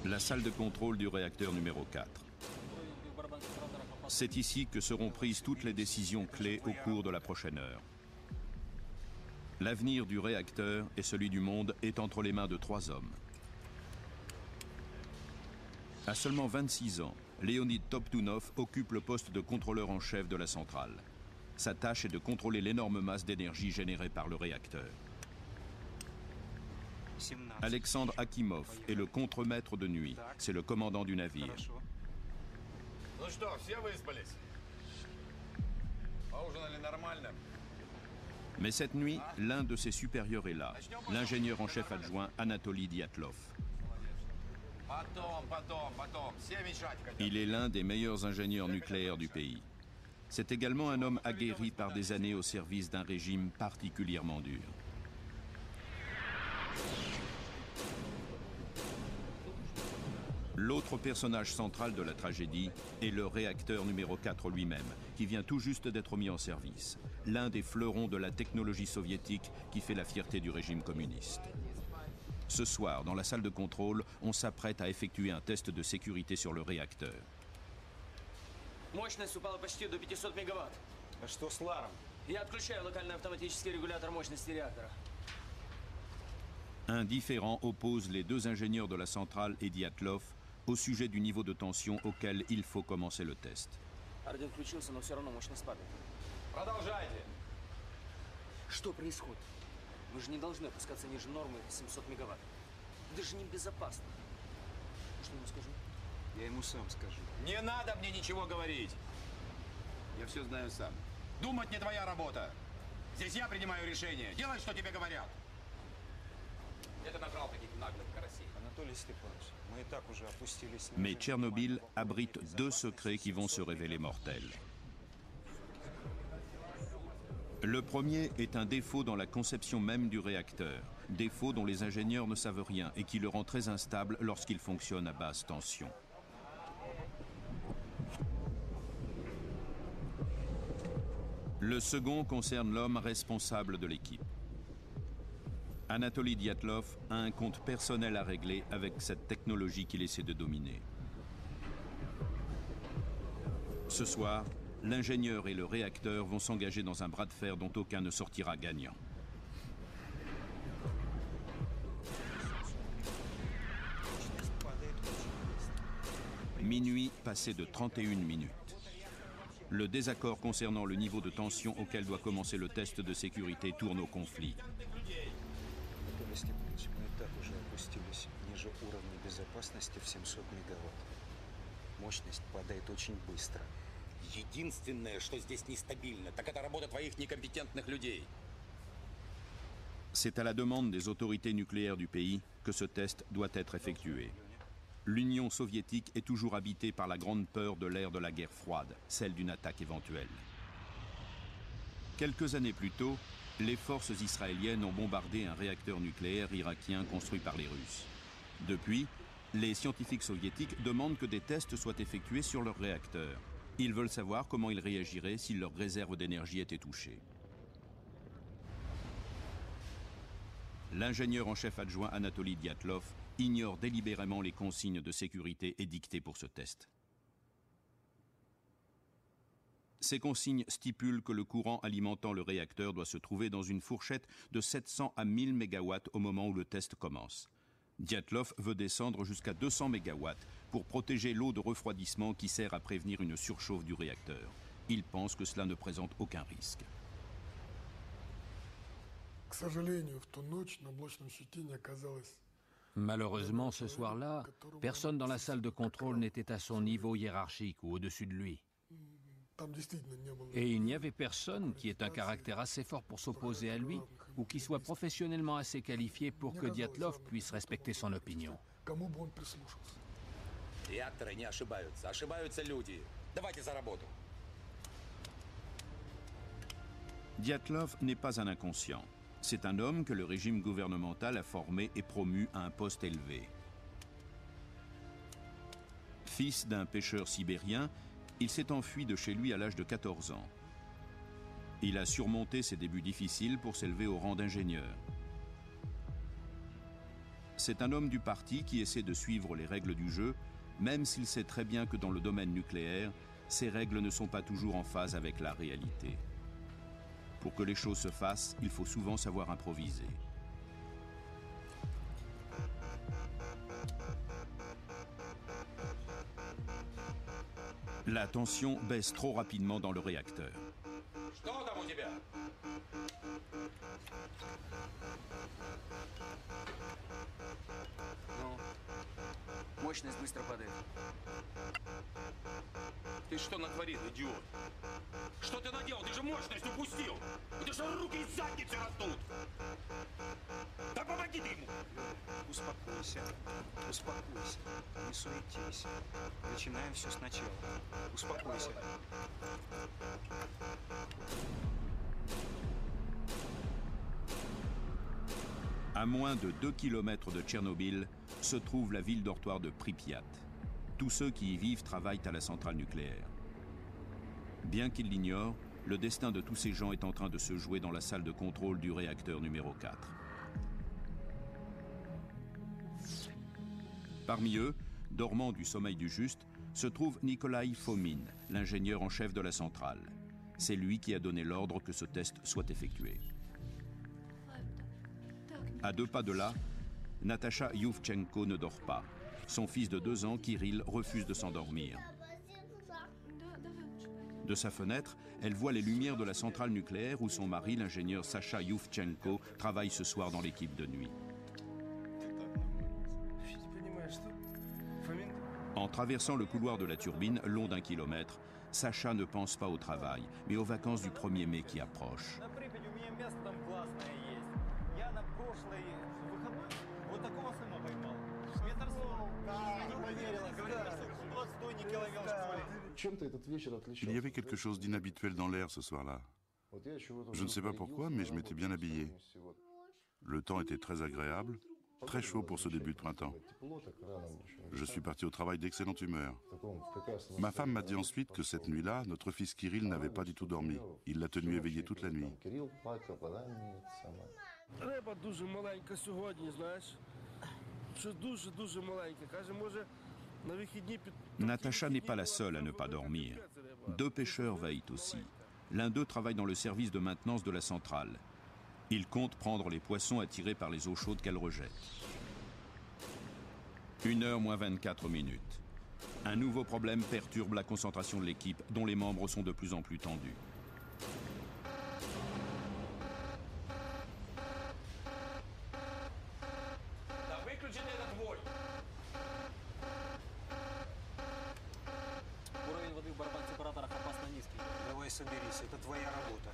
La salle de contrôle du réacteur numéro 4. C'est ici que seront prises toutes les décisions clés au cours de la prochaine heure. L'avenir du réacteur et celui du monde est entre les mains de 3 hommes. À seulement 26 ans, Leonid Toptounov occupe le poste de contrôleur en chef de la centrale. Sa tâche est de contrôler l'énorme masse d'énergie générée par le réacteur. Alexandre Akimov est le contremaître de nuit. C'est le commandant du navire. Mais cette nuit, l'un de ses supérieurs est là, l'ingénieur en chef adjoint Anatoly Dyatlov. Il est l'un des meilleurs ingénieurs nucléaires du pays. C'est également un homme aguerri par des années au service d'un régime particulièrement dur. L'autre personnage central de la tragédie est le réacteur numéro 4 lui-même, qui vient tout juste d'être mis en service. L'un des fleurons de la technologie soviétique qui fait la fierté du régime communiste. Ce soir, dans la salle de contrôle, on s'apprête à effectuer un test de sécurité sur le réacteur. Мощность упала почти до 500 мегаватт. А что с Ларом? Я отключаю локальный автоматический регулятор мощности реактора. Un différend oppose les deux ingénieurs de la centrale et Dyatlov au sujet du niveau de tension auquel il faut commencer le test. Орден включился, но все равно мощность падает. Продолжайте. Что происходит? Вы же не должны опускаться ниже нормы 700 мегаватт. Это же небезопасно. Что ему скажу? Я ему сам скажу. Не надо мне ничего говорить. Я все знаю сам. Думать не твоя работа. Здесь я принимаю решение. Делай, что тебе говорят. Это набрал таких наглых карасей. Анатолий Степанович, мы и так уже опустились. Mais Tchernobyl abrite deux secrets qui vont se révéler mortels. Le premier est un défaut dans la conception même du réacteur, défaut dont les ingénieurs ne savent rien et qui le rend très instable lorsqu'il fonctionne à basse tension. Le second concerne l'homme responsable de l'équipe. Anatoly Dyatlov a un compte personnel à régler avec cette technologie qu'il essaie de dominer. Ce soir, l'ingénieur et le réacteur vont s'engager dans un bras de fer dont aucun ne sortira gagnant. Minuit passé de 31 minutes. Le désaccord concernant le niveau de tension auquel doit commencer le test de sécurité tourne au conflit. Анатолий Степанович, мы и так уже опустились ниже уровня безопасности в 700 мегаватт. Мощность падает очень быстро. Единственное, что здесь нестабильно, так это работа твоих некомпетентных людей. C'est à la demande des autorités nucléaires du pays que ce test doit être effectué. L'Union soviétique est toujours habitée par la grande peur de l'ère de la guerre froide, celle d'une attaque éventuelle. Quelques années plus tôt, les forces israéliennes ont bombardé un réacteur nucléaire irakien construit par les Russes. Depuis, les scientifiques soviétiques demandent que des tests soient effectués sur leur réacteur. Ils veulent savoir comment ils réagiraient si leurs réserves d'énergie étaient touchées. L'ingénieur en chef adjoint Anatoly Dyatlov ignore délibérément les consignes de sécurité édictées pour ce test. Ces consignes stipulent que le courant alimentant le réacteur doit se trouver dans une fourchette de 700 à 1000 MW au moment où le test commence. Dyatlov veut descendre jusqu'à 200 MW pour protéger l'eau de refroidissement qui sert à prévenir une surchauffe du réacteur. Il pense que cela ne présente aucun risque. Malheureusement, ce soir-là, personne dans la salle de contrôle n'était à son niveau hiérarchique ou au-dessus de lui. Et il n'y avait personne qui ait un caractère assez fort pour s'opposer à lui ou qui soit professionnellement assez qualifié pour que Dyatlov puisse respecter son opinion. Реакторы не ошибаются, ошибаются люди. Давайте за работу. Dyatlov n'est pas un inconscient. C'est un homme que le régime gouvernemental a formé et promu à un poste élevé. Fils d'un pêcheur sibérien, il s'est enfui de chez lui à l'âge de 14 ans. Il a surmonté ses débuts difficiles pour s'élever au rang d'ingénieur. C'est un homme du parti qui essaie de suivre les règles du jeu, même s'il sait très bien que dans le domaine nucléaire, ces règles ne sont pas toujours en phase avec la réalité. Pour que les choses se fassent, il faut souvent savoir improviser. La tension baisse trop rapidement dans le réacteur. Что там у тебя? Ну, мощность быстро падает. Ты что натворил, идиот? Что ты наделал? Ты же мощность упустил! У тебя же руки из задницы растут! Да помоги ты ему! Успокойся, успокойся, не суетись. Начинаем все сначала. Успокойся. À moins de 2 km de Tchernobyl se trouve la ville dortoir de Pripyat. Tous ceux qui y vivent travaillent à la centrale nucléaire. Bien qu'ils l'ignorent, le destin de tous ces gens est en train de se jouer dans la salle de contrôle du réacteur numéro 4. Parmi eux, dormant du sommeil du juste, se trouve Nikolai Fomin, l'ingénieur en chef de la centrale. C'est lui qui a donné l'ordre que ce test soit effectué. À 2 pas de là, Natasha Yuvchenko ne dort pas. Son fils de 2 ans, Kirill, refuse de s'endormir. De sa fenêtre, elle voit les lumières de la centrale nucléaire où son mari, l'ingénieur Sacha Yuvchenko, travaille ce soir dans l'équipe de nuit. En traversant le couloir de la turbine, long d'1 kilomètre, Sacha ne pense pas au travail, mais aux vacances du 1er mai qui approchent. Il y avait quelque chose d'inhabituel dans l'air ce soir-là. Je ne sais pas pourquoi, mais je m'étais bien habillé. Le temps était très agréable, très chaud pour ce début de printemps. Je suis parti au travail d'excellente humeur. Ma femme m'a dit ensuite que cette nuit-là, notre fils Kirill n'avait pas du tout dormi. Il l'a tenu éveillé toute la nuit. Natasha n'est pas la seule à ne pas dormir. 2 pêcheurs veillent aussi. L'un d'eux travaille dans le service de maintenance de la centrale. Il compte prendre les poissons attirés par les eaux chaudes qu'elle rejette. 1h moins 24 minutes. Un nouveau problème perturbe la concentration de l'équipe, dont les membres sont de plus en plus tendus. Уровень воды в барабан-сепараторах опасно низкий. Давай соберись, это твоя работа.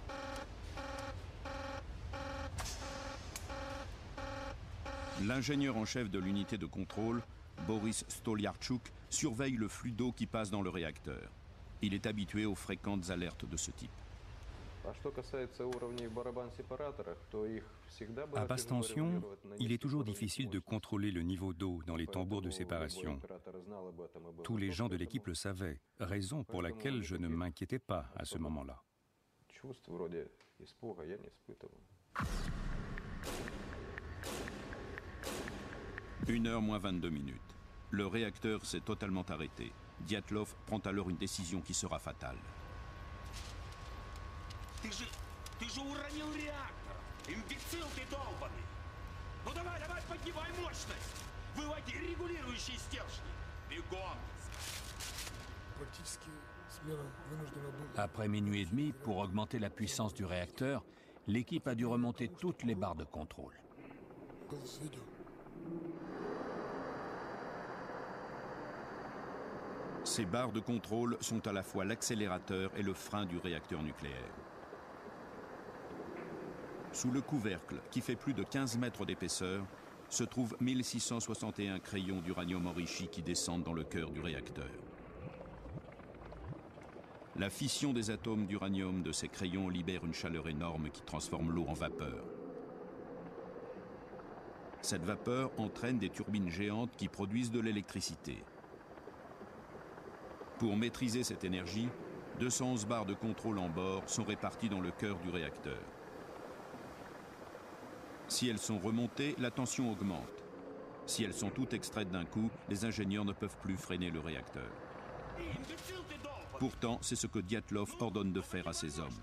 L'ingénieur en chef de l'unité de contrôle, Boris Stoliarchuk, surveille le flux d'eau qui passe dans le réacteur. Il est habitué aux fréquentes alertes de ce type. À basse tension, il est toujours difficile de contrôler le niveau d'eau dans les tambours de séparation. Tous les gens de l'équipe le savaient, raison pour laquelle je ne m'inquiétais pas à ce moment-là. 1h moins 22 minutes. Le réacteur s'est totalement arrêté. Dyatlov prend alors une décision qui sera fatale. Ты же уронил реактор! Имбецил ты долбанный! Ну давай, поднимай мощность! Выводи регулирующие стержни! Бегом! Après minuit et demi, pour augmenter la puissance du réacteur, l'équipe a dû remonter toutes les barres de contrôle. Ces barres de contrôle sont à la fois l'accélérateur et le frein du réacteur nucléaire. Sous le couvercle, qui fait plus de 15 mètres d'épaisseur, se trouvent 1661 crayons d'uranium enrichi qui descendent dans le cœur du réacteur. La fission des atomes d'uranium de ces crayons libère une chaleur énorme qui transforme l'eau en vapeur. Cette vapeur entraîne des turbines géantes qui produisent de l'électricité. Pour maîtriser cette énergie, 211 barres de contrôle en bord sont réparties dans le cœur du réacteur. Si elles sont remontées, la tension augmente. Si elles sont toutes extraites d'un coup, les ingénieurs ne peuvent plus freiner le réacteur. Pourtant, c'est ce que Dyatlov ordonne de faire à ses hommes.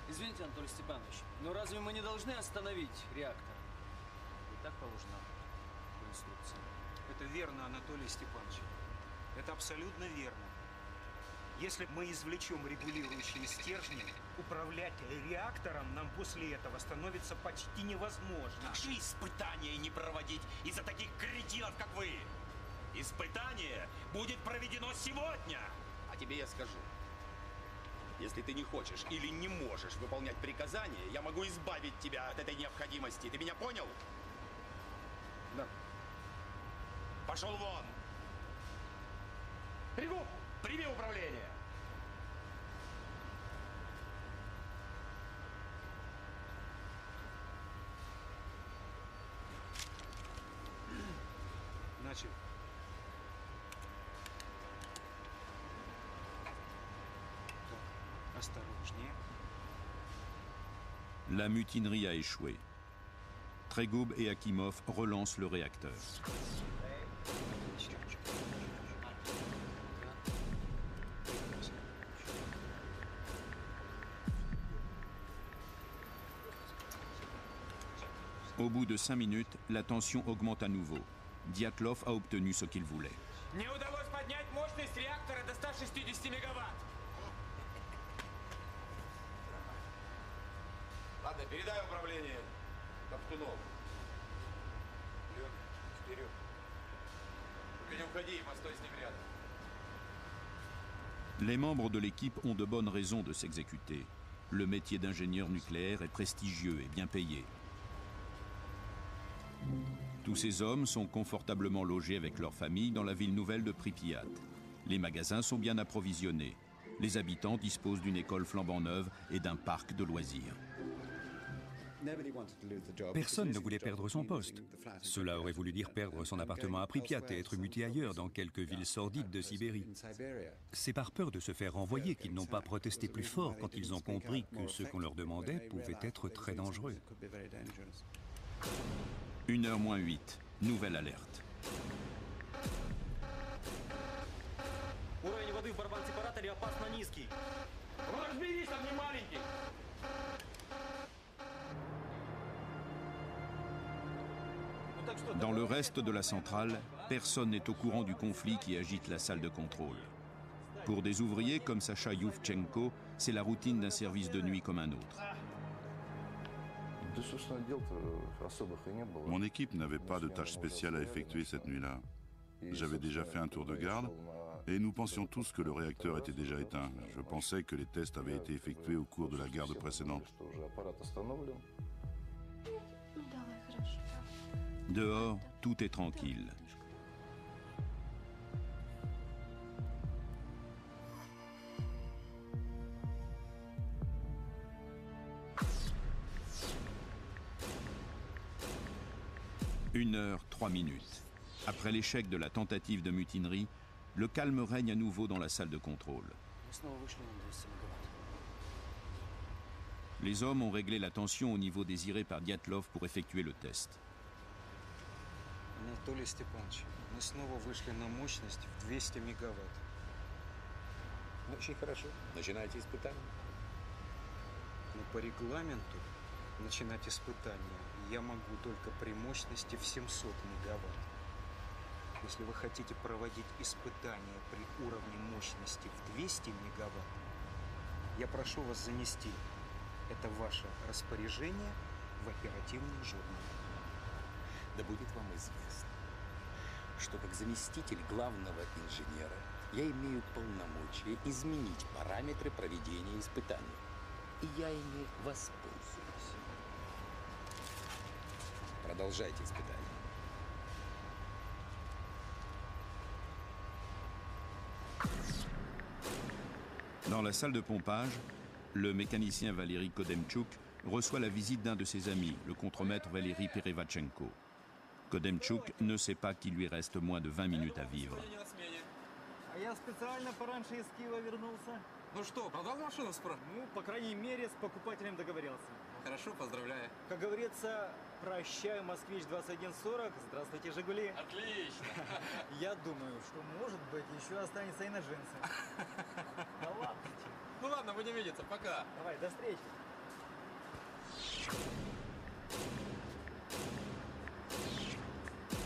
Извините, Анатолий Степанович, но разве мы не должны остановить реактор? И так положено по инструкции. Это верно, Анатолий Степанович. Это абсолютно верно. Если мы извлечем регулирующие стержни, управлять реактором нам после этого становится почти невозможно. Как же испытания не проводить из-за таких кретинов, как вы? Испытание будет проведено сегодня. А тебе я скажу. Если ты не хочешь или не можешь выполнять приказания, я могу избавить тебя от этой необходимости. Ты меня понял? Да. Пошел вон! Ригу, прими управление! Начали. Так, осторожнее. La mutinerie a échoué. Tregoub et Akimov relancent le réacteur. Au bout de 5 minutes, la tension augmente à nouveau. Dyatlov a obtenu ce qu'il voulait. Мне удалось поднять мощность реактора до 160 мегаватт. Ладно, передай управление Топтунову. Вперед. Только не уходи, постой с ним рядом. Les membres de l'équipe ont de bonnes raisons de s'exécuter. Le métier d'ingénieur nucléaire est prestigieux et bien payé. Tous ces hommes sont confortablement logés avec leur famille dans la ville nouvelle de Pripyat. Les magasins sont bien approvisionnés. Les habitants disposent d'une école flambant neuve et d'un parc de loisirs. Personne ne voulait perdre son poste. Cela aurait voulu dire perdre son appartement à Pripyat et être muté ailleurs dans quelques villes sordides de Sibérie. C'est par peur de se faire renvoyer qu'ils n'ont pas protesté plus fort quand ils ont compris que ce qu'on leur demandait pouvait être très dangereux. 1h moins 8, nouvelle alerte. Уровень воды в барабан-сепараторе опасно низкий. Разберись, там не маленький. Dans le reste de la centrale, personne n'est au courant du conflit qui agite la salle de contrôle. Pour des ouvriers comme Sacha Yuvchenko, c'est la routine d'un service de nuit comme un autre. Mon équipe n'avait pas de tâche spéciale à effectuer cette nuit-là. J'avais déjà fait un tour de garde et nous pensions tous que le réacteur était déjà éteint. Je pensais que les tests avaient été effectués au cours de la garde précédente. Dehors, tout est tranquille. Une heure, 3 minutes. Après l'échec de la tentative de mutinerie, le calme règne à nouveau dans la salle de contrôle. Les hommes ont réglé la tension au niveau désiré par Dyatlov pour effectuer le test. Анатолий Степанович, мы снова вышли на мощность в 200 мегаватт. Очень хорошо. Начинайте испытание. Но по регламенту начинать испытания я могу только при мощности в 700 мегаватт. Если вы хотите проводить испытания при уровне мощности в 200 мегаватт, я прошу вас занести это ваше распоряжение в оперативный журнал. Да будет вам известно, что как заместитель главного инженера я имею полномочия изменить параметры проведения испытаний. И я ими воспользуюсь. Продолжайте испытания. Dans la salle de pompage, le mécanicien Valéry Kodemchuk reçoit la visite d'un de ses amis, le contremaître Valéry Perevachenko. Kodemchuk ne sait pas qu'il lui reste moins de 20 minutes à vivre. А я специально пораньше из Киева вернулся. Ну что, продал машину справа? Ну, по крайней мере, с покупателем договорился. Хорошо, поздравляю. Как говорится, прощай, Москвич 2140. Здравствуйте, Жигули. Отлично. Я думаю, что, может быть, еще останется и на джинсы. Да ладно. Ну ладно, будем видеться. Пока. Давай, до встречи.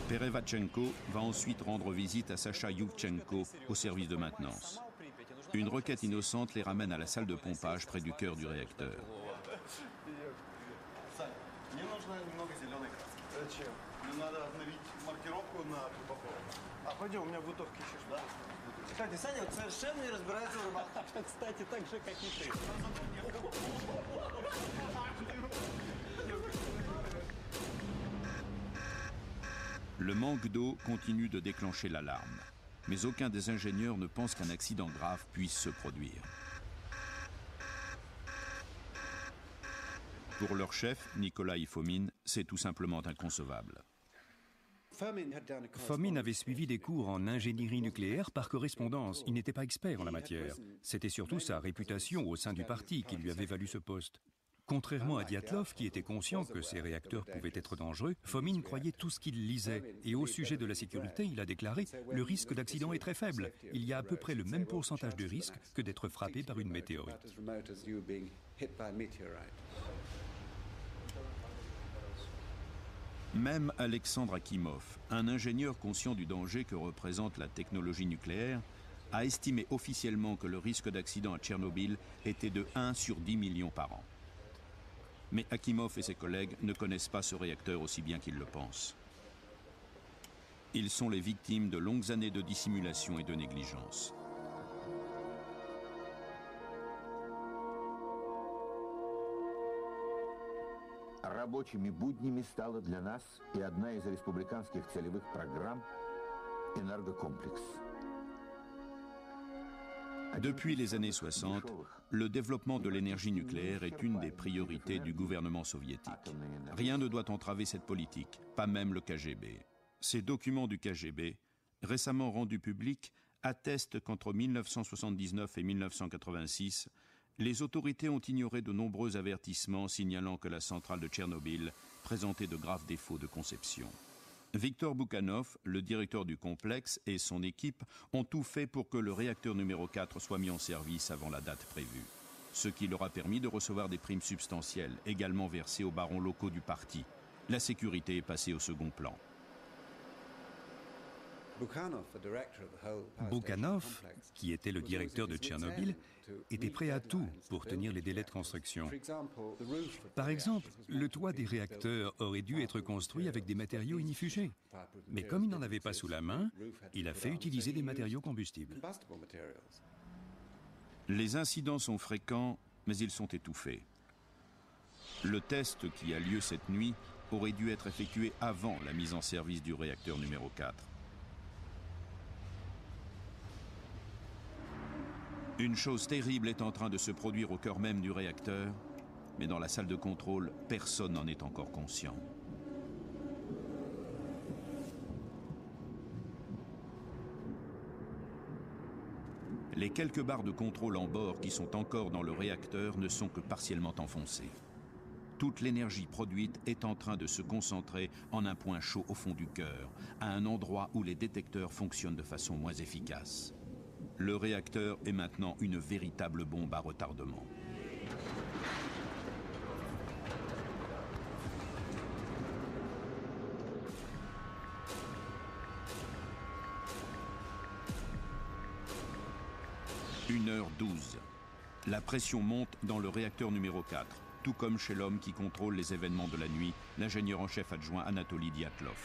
Perevachenko va ensuite rendre visite à Sacha Yuvchenko au service de maintenance. Une requête innocente les ramène à la salle de pompage près du cœur du réacteur. Мне нужно немного зеленой краски. Зачем? Мне надо обновить маркировку на упаковку. А пойдем, у меня бутовки еще что. Да? Кстати, Саня вот совершенно не разбирается в рыбалке. Кстати, так же, как и ты. Le manque d'eau continue de déclencher l'alarme, mais aucun des ingénieurs ne pense qu'un accident grave puisse se produire. Pour leur chef, Nikolai Fomin, c'est tout simplement inconcevable. Fomin avait suivi des cours en ingénierie nucléaire par correspondance. Il n'était pas expert en la matière. C'était surtout sa réputation au sein du parti qui lui avait valu ce poste. Contrairement à Dyatlov, qui était conscient que ces réacteurs pouvaient être dangereux, Fomin croyait tout ce qu'il lisait. Et au sujet de la sécurité, il a déclaré « Le risque d'accident est très faible. Il y a à peu près le même pourcentage de risque que d'être frappé par une météorite. » Même Alexandre Akimov, un ingénieur conscient du danger que représente la technologie nucléaire, a estimé officiellement que le risque d'accident à Tchernobyl était de 1 sur 10 millions par an. Mais Akimov et ses collègues ne connaissent pas ce réacteur aussi bien qu'ils le pensent. Ils sont les victimes de longues années de dissimulation et de négligence. Рабочими буднями стала для нас и одна из республиканских целевых программ «Энергокомплекс». Depuis les années 60, le développement de l'énergie nucléaire est une des priorités du gouvernement soviétique. Rien ne doit entraver cette politique, pas même le KGB. Ces documents du KGB, récemment rendus publics, attestent qu'entre 1979 et 1986, les autorités ont ignoré de nombreux avertissements signalant que la centrale de Tchernobyl présentait de graves défauts de conception. Viktor Bukhanov, le directeur du complexe, et son équipe ont tout fait pour que le réacteur numéro 4 soit mis en service avant la date prévue. Ce qui leur a permis de recevoir des primes substantielles, également versées aux barons locaux du parti. La sécurité est passée au second plan. Bukhanov, qui était le directeur de Tchernobyl, était prêt à tout pour tenir les délais de construction. Par exemple, le toit des réacteurs aurait dû être construit avec des matériaux inifugés. Mais comme il n'en avait pas sous la main, il a fait utiliser des matériaux combustibles. Les incidents sont fréquents, mais ils sont étouffés. Le test qui a lieu cette nuit aurait dû être effectué avant la mise en service du réacteur numéro 4. Une chose terrible est en train de se produire au cœur même du réacteur, mais dans la salle de contrôle, personne n'en est encore conscient. Les quelques barres de contrôle en bord qui sont encore dans le réacteur ne sont que partiellement enfoncées. Toute l'énergie produite est en train de se concentrer en un point chaud au fond du cœur, à un endroit où les détecteurs fonctionnent de façon moins efficace. Le réacteur est maintenant une véritable bombe à retardement. « 1h12. La pression monte dans le réacteur numéro 4, tout comme chez l'homme qui contrôle les événements de la nuit, l'ingénieur en chef adjoint Anatoly Dyatlov.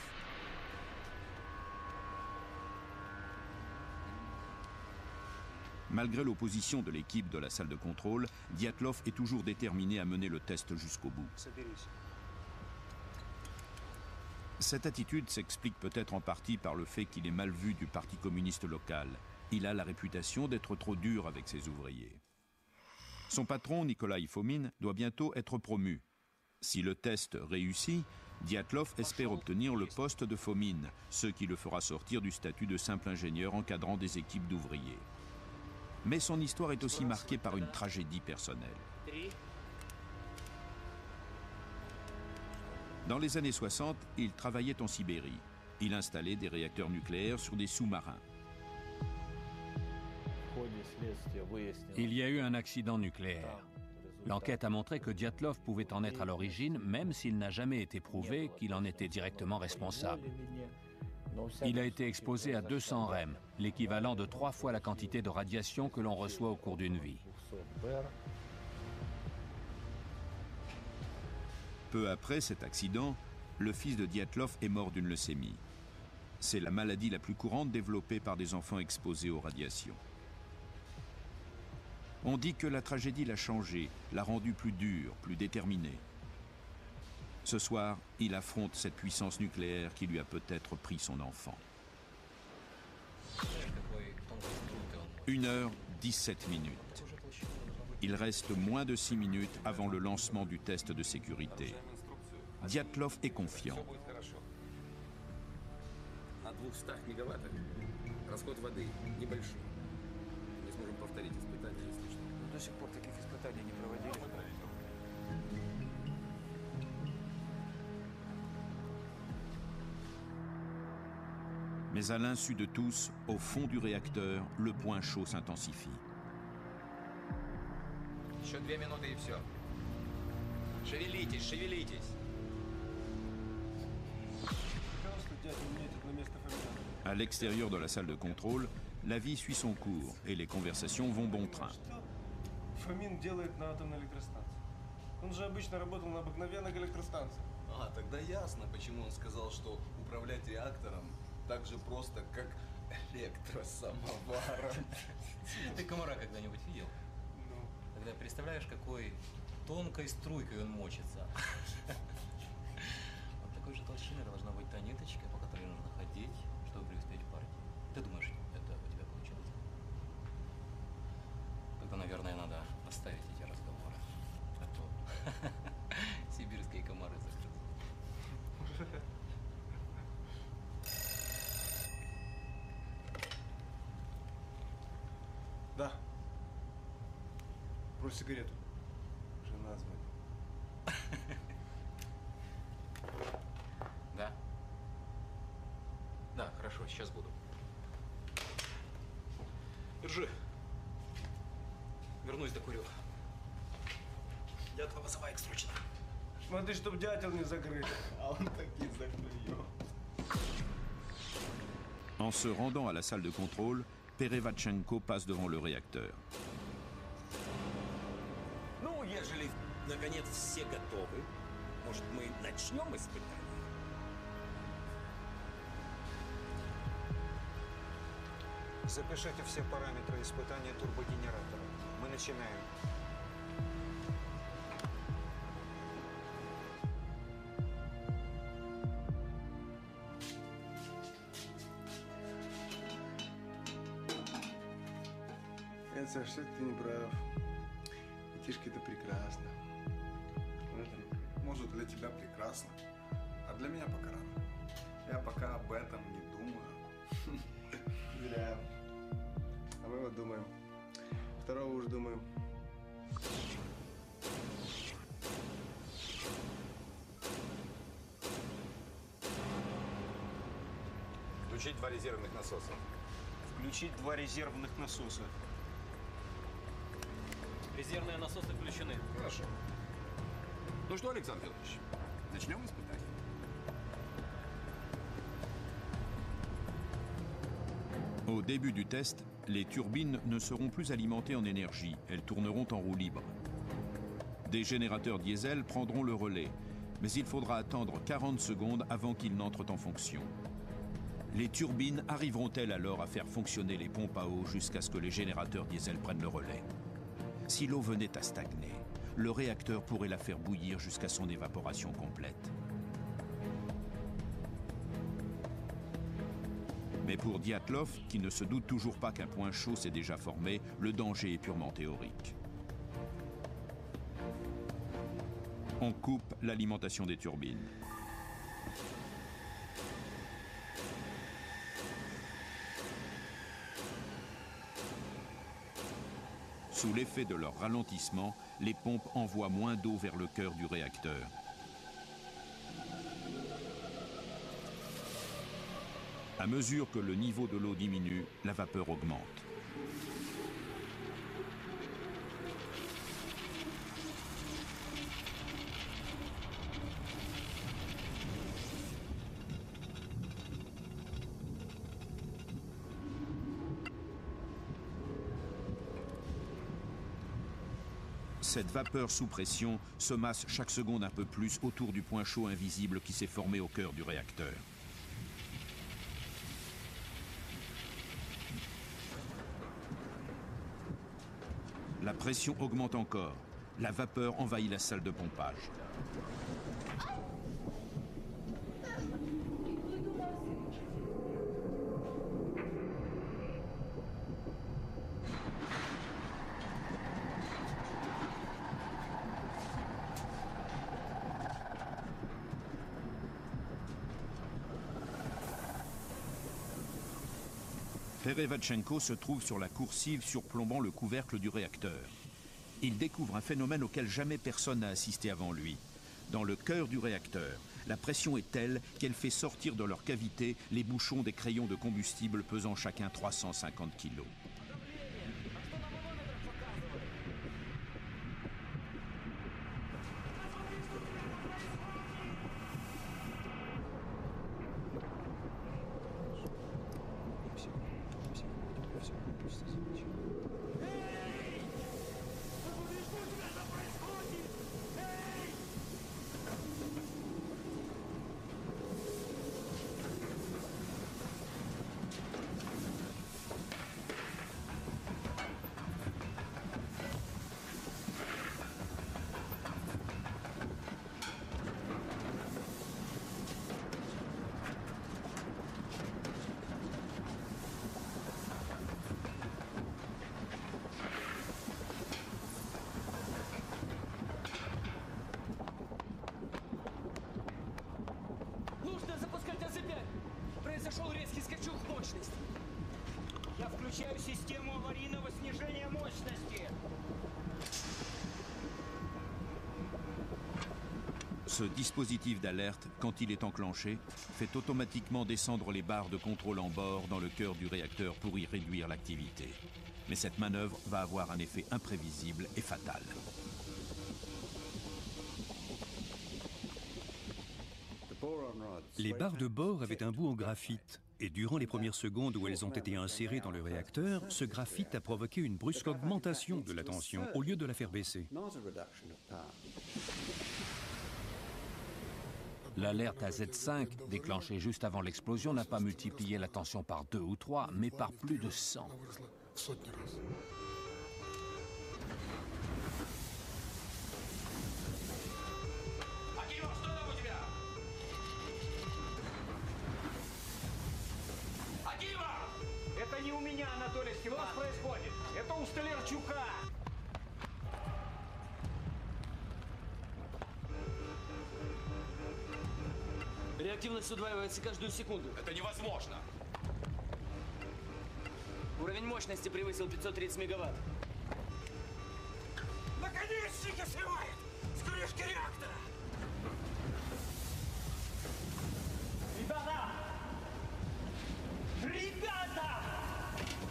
Malgré l'opposition de l'équipe de la salle de contrôle, Dyatlov est toujours déterminé à mener le test jusqu'au bout. Cette attitude s'explique peut-être en partie par le fait qu'il est mal vu du Parti communiste local. Il a la réputation d'être trop dur avec ses ouvriers. Son patron, Nikolai Fomin, doit bientôt être promu. Si le test réussit, Dyatlov espère obtenir le poste de Fomin, ce qui le fera sortir du statut de simple ingénieur encadrant des équipes d'ouvriers. Mais son histoire est aussi marquée par une tragédie personnelle. Dans les années 60, il travaillait en Sibérie. Il installait des réacteurs nucléaires sur des sous-marins. Il y a eu un accident nucléaire. L'enquête a montré que Dyatlov pouvait en être à l'origine, même s'il n'a jamais été prouvé qu'il en était directement responsable. Il a été exposé à 200 rem, l'équivalent de 3 fois la quantité de radiation que l'on reçoit au cours d'une vie. Peu après cet accident, le fils de Dyatlov est mort d'une leucémie. C'est la maladie la plus courante développée par des enfants exposés aux radiations. On dit que la tragédie l'a changé, l'a rendu plus dur, plus déterminé. Ce soir, il affronte cette puissance nucléaire qui lui a peut-être pris son enfant. 1h17. Il reste moins de 6 minutes avant le lancement du test de sécurité. Dyatlov est confiant. На 200 мегаваттах расход воды небольшой. Мы сможем повторить испытания, если что. До сих пор таких испытаний не проводили. Mais à l'insu de tous, au fond du réacteur, le point chaud s'intensifie. Еще 2 минуты и все. Шевелитесь, шевелитесь. À l'extérieur de la salle de contrôle, la vie suit son cours et les conversations vont bon train. Фомин делает на атомной электростанции. Он же обычно работал на обыкновенных электростанциях. А, тогда ясно, почему он сказал, что управлять реактором так же просто, как электросамоваром. Ты комара когда-нибудь видел? Ну. Тогда представляешь, какой тонкой струйкой он мочится. Вот такой же толщины должна быть та ниточка, по которой нужно ходить, чтобы преуспеть в партии. Ты думаешь, это у тебя получилось? Тогда, наверное, надо оставить эти разговоры. А то сибирские комары загрызут. Да. Брось сигарету. Жена звонит. Да? Да, хорошо, сейчас буду. Держи. Вернусь, докурю. Дятла вызывай срочно. Смотри, чтоб дятел не закрыт. А он таки закрыл. En se rendant à la salle de contrôle, Perevachenko passe devant le réacteur. Ну, ежели, наконец, все готовы, может, мы начнем испытание? Запишите все параметры испытания турбогенератора. Мы начинаем. Нет, Саш, что ты не прав. Детишки, это прекрасно. Может, для тебя прекрасно, а для меня пока рано. Я пока об этом не думаю. Зря. А мы вот думаем. Второго уж думаем. Включить 2 резервных насоса. Включить 2 резервных насоса. Резервные насосы включены. Хорошо. Ну что, Александр Федорович, начнем испытание. Au début du test, les turbines ne seront plus alimentées en énergie, elles tourneront en roue libre. Des générateurs diesel prendront le relais, mais il faudra attendre 40 secondes avant qu'ils n'entrent en fonction. Les turbines arriveront-elles alors à faire fonctionner les pompes à eau jusqu'à ce que les générateurs diesel prennent le relais? Si l'eau venait à stagner, le réacteur pourrait la faire bouillir jusqu'à son évaporation complète. Mais pour Dyatlov, qui ne se doute toujours pas qu'un point chaud s'est déjà formé, le danger est purement théorique. On coupe l'alimentation des turbines. Sous l'effet de leur ralentissement, les pompes envoient moins d'eau vers le cœur du réacteur. À mesure que le niveau de l'eau diminue, la vapeur augmente. Cette vapeur sous pression se masse chaque seconde un peu plus autour du point chaud invisible qui s'est formé au cœur du réacteur. La pression augmente encore. La vapeur envahit la salle de pompage. Perevachenko se trouve sur la coursive surplombant le couvercle du réacteur. Il découvre un phénomène auquel jamais personne n'a assisté avant lui. Dans le cœur du réacteur, la pression est telle qu'elle fait sortir de leur cavité les bouchons des crayons de combustible pesant chacun 350 kilos. Произошел резкий скачок мощности. Я включаю систему аварийного снижения мощности. Ce dispositif d'alerte, quand il est enclenché, fait automatiquement descendre les barres de contrôle en bord dans le cœur du réacteur pour y réduire l'activité. Mais cette manœuvre va avoir un effet imprévisible et fatal. Les barres de bord avaient un bout en graphite, et durant les premières secondes où elles ont été insérées dans le réacteur, ce graphite a provoqué une brusque augmentation de la tension au lieu de la faire baisser. L'alerte à Z5, déclenchée juste avant l'explosion, n'a pas multiplié la tension par 2 ou 3, mais par plus de 100. Это не у меня, Анатолий Степанович, что происходит? Это у Столярчука. Реактивность удваивается каждую секунду. Это невозможно. Уровень мощности превысил 530 мегаватт. Наконечники срывает с крышки реактора. Ребята! Ребята!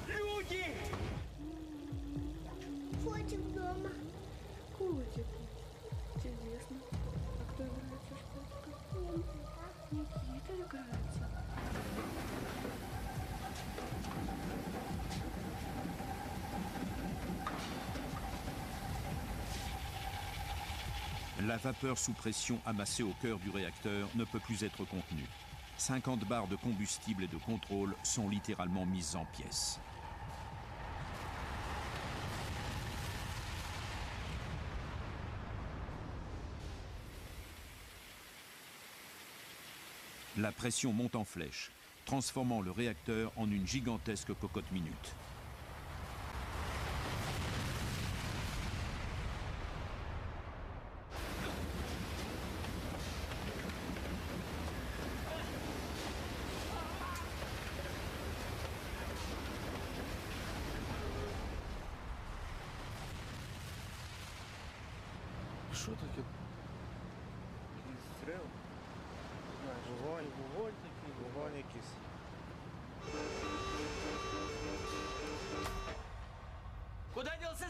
Люди! Котик дома. Котик. Интересно. А кто играется с котиком? Никита играется. La vapeur sous pression amassée au cœur du réacteur ne peut plus être contenue. 50 barres de combustible et de contrôle sont littéralement mises en pièces. La pression monte en flèche, transformant le réacteur en une gigantesque cocotte minute. Що таке? Стріл? Вогонь такий, вогонь якийсь.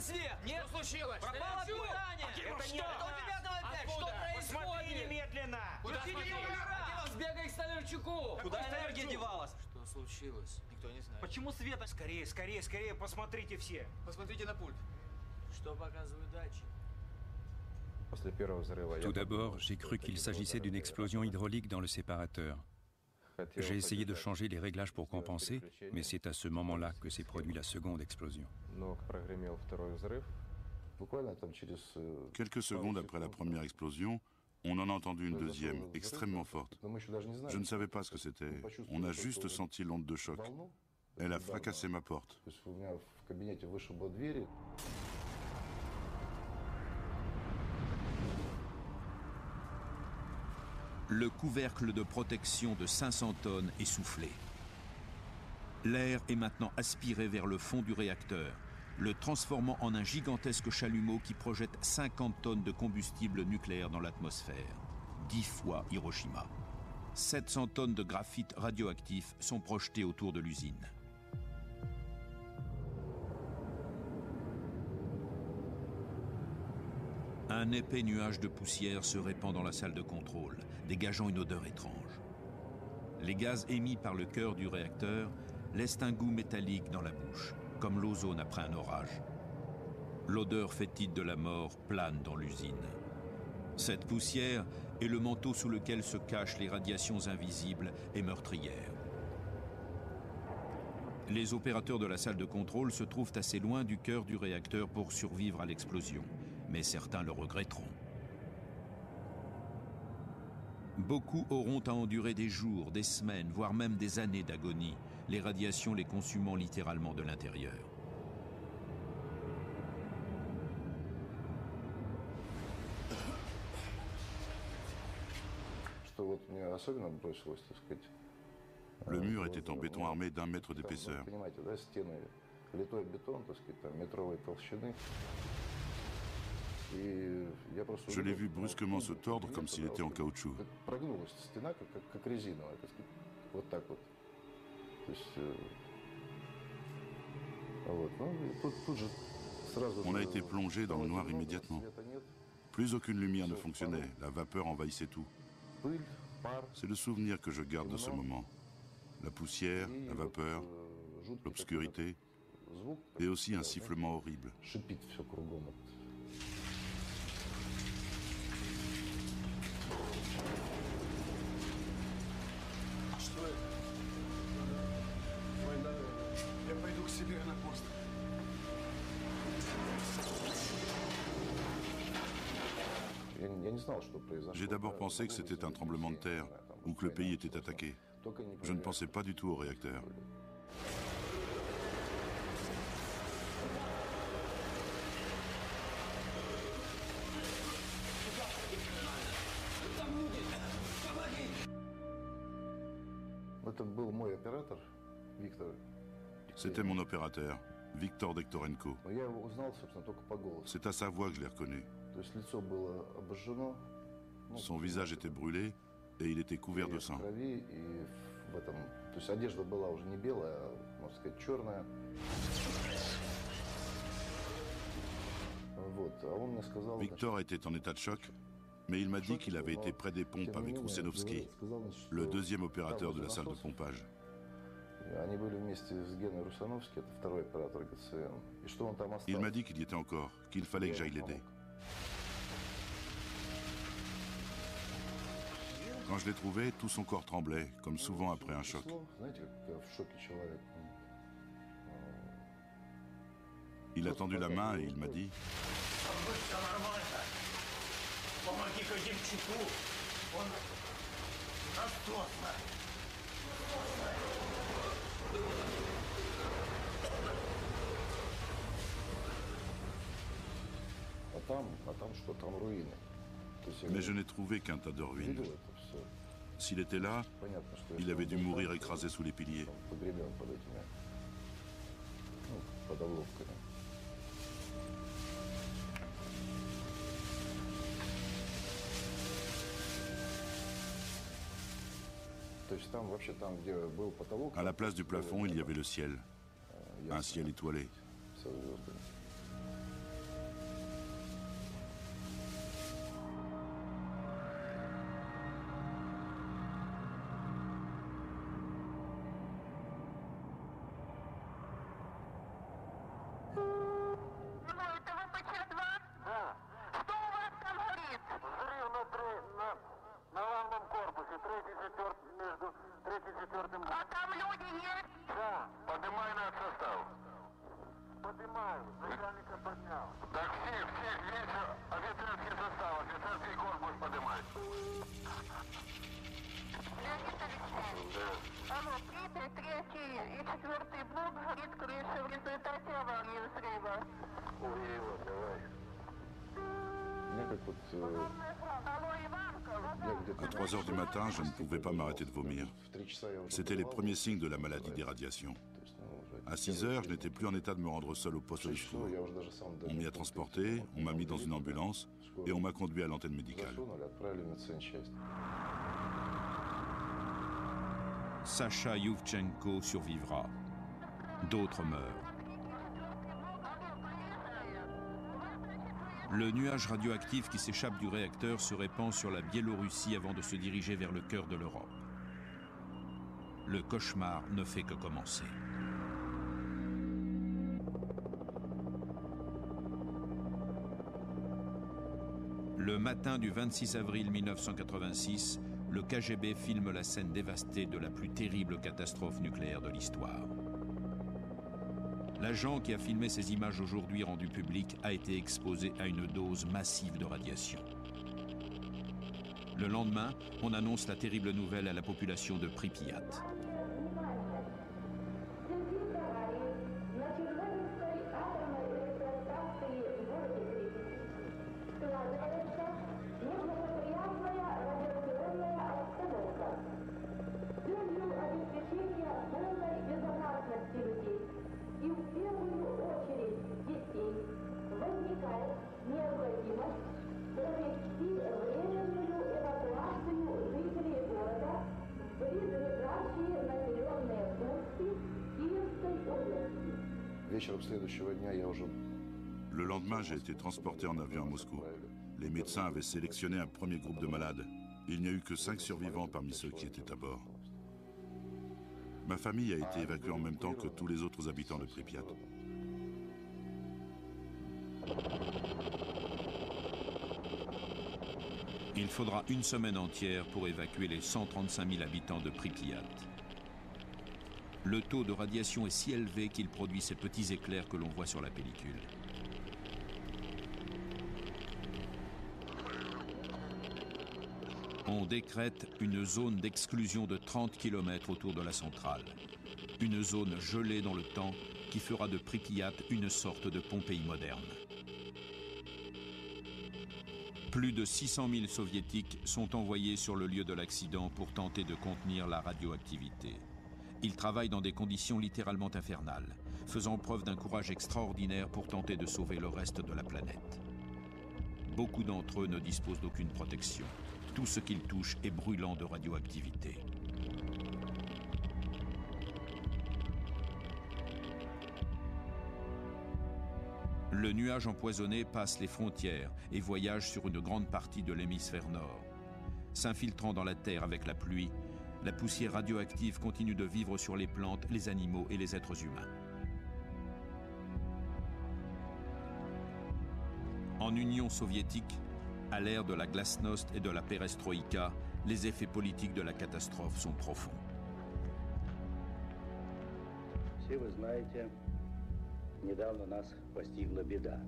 свет! Нет! Что случилось? Пропало Чего? питание! Это Что? не Это у тебя там опять? Что происходит? Посмотри немедленно! Куда сбегай к Столярчуку! Куда энергия девалась? Что случилось? Никто не знает. Почему света? Скорее, скорее, скорее, посмотрите все. Посмотрите на пульт. Что показывают датчики? Tout d'abord, j'ai cru qu'il s'agissait d'une explosion hydraulique dans le séparateur. J'ai essayé de changer les réglages pour compenser, mais c'est à ce moment-là que s'est produit la seconde explosion. Quelques secondes après la première explosion, on en a entendu une deuxième, extrêmement forte. Je ne savais pas ce que c'était. On a juste senti l'onde de choc. Elle a fracassé ma porte. Le couvercle de protection de 500 tonnes est soufflé. L'air est maintenant aspiré vers le fond du réacteur, le transformant en un gigantesque chalumeau qui projette 50 tonnes de combustible nucléaire dans l'atmosphère. 10 fois Hiroshima. 700 tonnes de graphite radioactif sont projetées autour de l'usine. Un épais nuage de poussière se répand dans la salle de contrôle, dégageant une odeur étrange. Les gaz émis par le cœur du réacteur laissent un goût métallique dans la bouche, comme l'ozone après un orage. L'odeur fétide de la mort plane dans l'usine. Cette poussière est le manteau sous lequel se cachent les radiations invisibles et meurtrières. Les opérateurs de la salle de contrôle se trouvent assez loin du cœur du réacteur pour survivre à l'explosion, mais certains le regretteront. Beaucoup auront à endurer des jours, des semaines, voire même des années d'agonie, les radiations les consumant littéralement de l'intérieur. Le mur était en béton armé d'1 mètre d'épaisseur. Je l'ai vu brusquement se tordre comme s'il était en caoutchouc. On a été plongé dans le noir immédiatement. Plus aucune lumière ne fonctionnait, la vapeur envahissait tout. C'est le souvenir que je garde de ce moment. La poussière, la vapeur, l'obscurité et aussi un sifflement horrible. J'ai d'abord pensé que c'était un tremblement de terre ou que le pays était attaqué. Je ne pensais pas du tout au réacteur. C'était mon opérateur, Viktor Dektorenko. C'est à sa voix que je l'ai reconnu. Son visage était brûlé et il était couvert de sang. Viktor était en état de choc, mais il m'a dit qu'il avait été près des pompes avec Roussenovski, le deuxième opérateur de la salle de pompage. Il m'a dit qu'il y était encore, qu'il fallait que j'aille l'aider. Quand je l'ai trouvé, tout son corps tremblait, comme souvent après un choc. Il a tendu la main et il m'a dit mais je n'ai trouvé qu'un tas de ruines. S'il était là, il avait dû mourir écrasé sous les piliers. À la place du plafond, il y avait le ciel. Un ciel étoilé. À 3 heures du matin, je ne pouvais pas m'arrêter de vomir. C'était les premiers signes de la maladie des radiations. À 6 heures, je n'étais plus en état de me rendre seul au poste de secours. On m'y a transporté, on m'a mis dans une ambulance et on m'a conduit à l'antenne médicale. Sacha Yuvchenko survivra. D'autres meurent. Le nuage radioactif qui s'échappe du réacteur se répand sur la Biélorussie avant de se diriger vers le cœur de l'Europe. Le cauchemar ne fait que commencer. Le matin du 26 avril 1986, le KGB filme la scène dévastée de la plus terrible catastrophe nucléaire de l'histoire. L'agent qui a filmé ces images aujourd'hui rendues publiques a été exposé à une dose massive de radiation. Le lendemain, on annonce la terrible nouvelle à la population de Pripyat. Le lendemain, j'ai été transporté en avion à Moscou. Les médecins avaient sélectionné un premier groupe de malades. Il n'y a eu que 5 survivants parmi ceux qui étaient à bord. Ma famille a été évacuée en même temps que tous les autres habitants de Pripyat. Il faudra une semaine entière pour évacuer les 135 000 habitants de Pripyat. Le taux de radiation est si élevé qu'il produit ces petits éclairs que l'on voit sur la pellicule. On décrète une zone d'exclusion de 30 km autour de la centrale. Une zone gelée dans le temps qui fera de Pripyat une sorte de Pompéi moderne. Plus de 600 000 soviétiques sont envoyés sur le lieu de l'accident pour tenter de contenir la radioactivité. Ils travaillent dans des conditions littéralement infernales, faisant preuve d'un courage extraordinaire pour tenter de sauver le reste de la planète. Beaucoup d'entre eux ne disposent d'aucune protection. Tout ce qu'ils touchent est brûlant de radioactivité. Le nuage empoisonné passe les frontières et voyage sur une grande partie de l'hémisphère nord. S'infiltrant dans la terre avec la pluie, la poussière radioactive continue de vivre sur les plantes, les animaux et les êtres humains. En Union soviétique, à l'ère de la glasnost et de la perestroïka, les effets politiques de la catastrophe sont profonds. Все вы знаете, недавно нас постигла беда.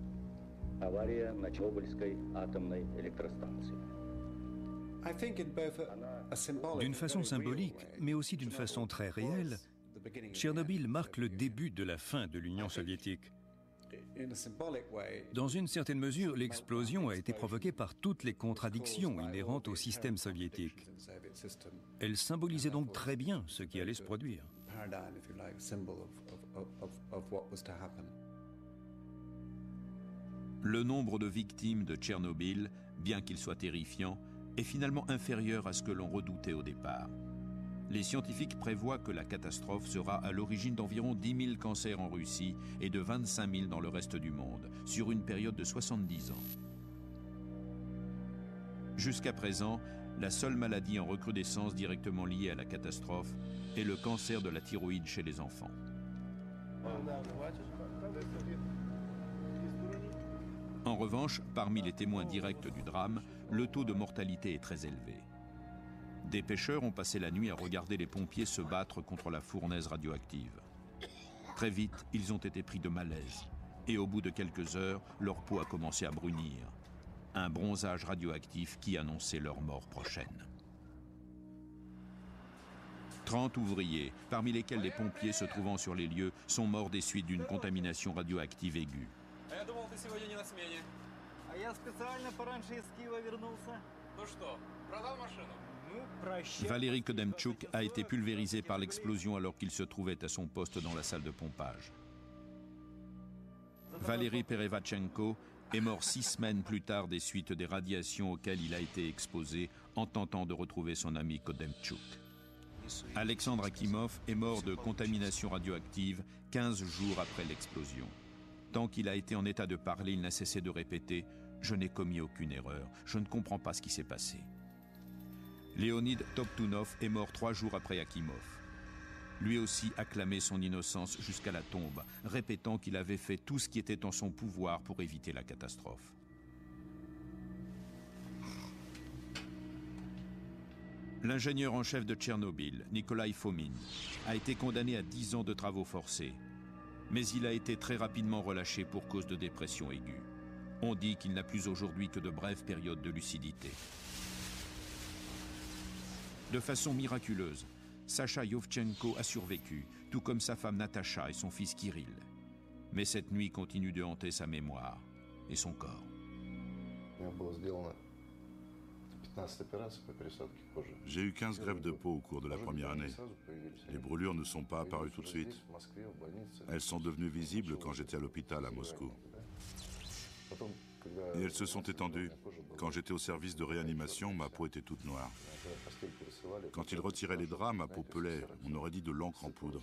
Авария на Чернобыльской атомной электростанции. D'une façon symbolique, mais aussi d'une façon très réelle, Tchernobyl marque le début de la fin de l'Union soviétique. Dans une certaine mesure, l'explosion a été provoquée par toutes les contradictions inhérentes au système soviétique. Elle symbolisait donc très bien ce qui allait se produire. Le nombre de victimes de Tchernobyl, bien qu'il soit terrifiant, est finalement inférieur à ce que l'on redoutait au départ. Les scientifiques prévoient que la catastrophe sera à l'origine d'environ 10 000 cancers en Russie et de 25 000 dans le reste du monde, sur une période de 70 ans. Jusqu'à présent, la seule maladie en recrudescence directement liée à la catastrophe est le cancer de la thyroïde chez les enfants. En revanche, parmi les témoins directs du drame, le taux de mortalité est très élevé. Des pêcheurs ont passé la nuit à regarder les pompiers se battre contre la fournaise radioactive. Très vite, ils ont été pris de malaise. Et au bout de quelques heures, leur peau a commencé à brunir. Un bronzage radioactif qui annonçait leur mort prochaine. 30 ouvriers, parmi lesquels les pompiers se trouvant sur les lieux, sont morts des suites d'une contamination radioactive aiguë. Valéry Kodemtchouk a été pulvérisé par l'explosion alors qu'il se trouvait à son poste dans la salle de pompage. Valéry Perevachenko est mort 6 semaines plus tard des suites des radiations auxquelles il a été exposé en tentant de retrouver son ami Kodemtchouk. Alexandre Akimov est mort de contamination radioactive 15 jours après l'explosion. Tant qu'il a été en état de parler, il n'a cessé de répéter « Je n'ai commis aucune erreur, je ne comprends pas ce qui s'est passé ». Leonid Toptunov est mort 3 jours après Akimov. Lui aussi a clamé son innocence jusqu'à la tombe, répétant qu'il avait fait tout ce qui était en son pouvoir pour éviter la catastrophe. L'ingénieur en chef de Tchernobyl, Nikolai Fomin, a été condamné à 10 ans de travaux forcés. Mais il a été très rapidement relâché pour cause de dépression aiguë. On dit qu'il n'a plus aujourd'hui que de brèves périodes de lucidité. De façon miraculeuse, Sacha Yovchenko a survécu, tout comme sa femme Natacha et son fils Kirill. Mais cette nuit continue de hanter sa mémoire et son corps. J'ai eu 15 greffes de peau au cours de la première année. Les brûlures ne sont pas apparues tout de suite. Elles sont devenues visibles quand j'étais à l'hôpital à Moscou. Et elles se sont étendues. Quand j'étais au service de réanimation, ma peau était toute noire. Quand ils retiraient les draps, ma peau pelait. On aurait dit de l'encre en poudre.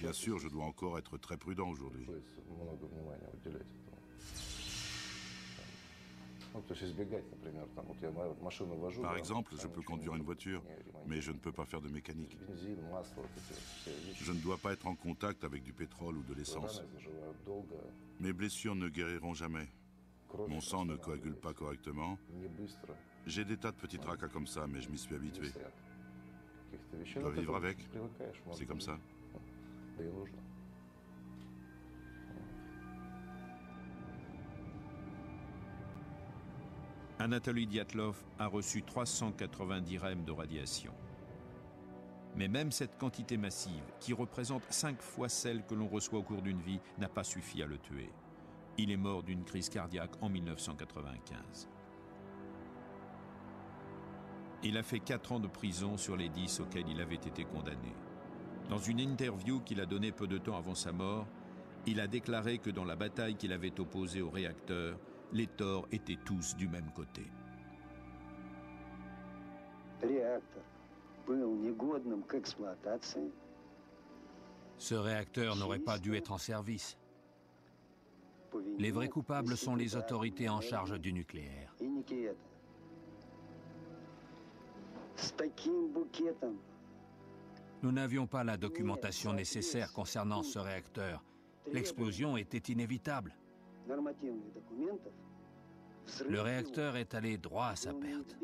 Bien sûr, je dois encore être très prudent aujourd'hui. Par exemple, je peux conduire une voiture, mais je ne peux pas faire de mécanique. Je ne dois pas être en contact avec du pétrole ou de l'essence. Mes blessures ne guériront jamais. Mon sang ne coagule pas correctement. J'ai des tas de petits tracas comme ça, mais je m'y suis habitué. Je dois vivre avec. C'est comme ça. Anatoly Dyatlov a reçu 390 rem de radiation. Mais même cette quantité massive, qui représente 5 fois celle que l'on reçoit au cours d'une vie, n'a pas suffi à le tuer. Il est mort d'une crise cardiaque en 1995. Il a fait 4 ans de prison sur les 10 auxquels il avait été condamné. Dans une interview qu'il a donnée peu de temps avant sa mort, il a déclaré que dans la bataille qu'il avait opposée au réacteur, les torts étaient tous du même côté. Ce réacteur n'aurait pas dû être en service. Les vrais coupables sont les autorités en charge du nucléaire. Nous n'avions pas la documentation nécessaire concernant ce réacteur. L'explosion était inévitable. Le réacteur est allé droit à sa perte.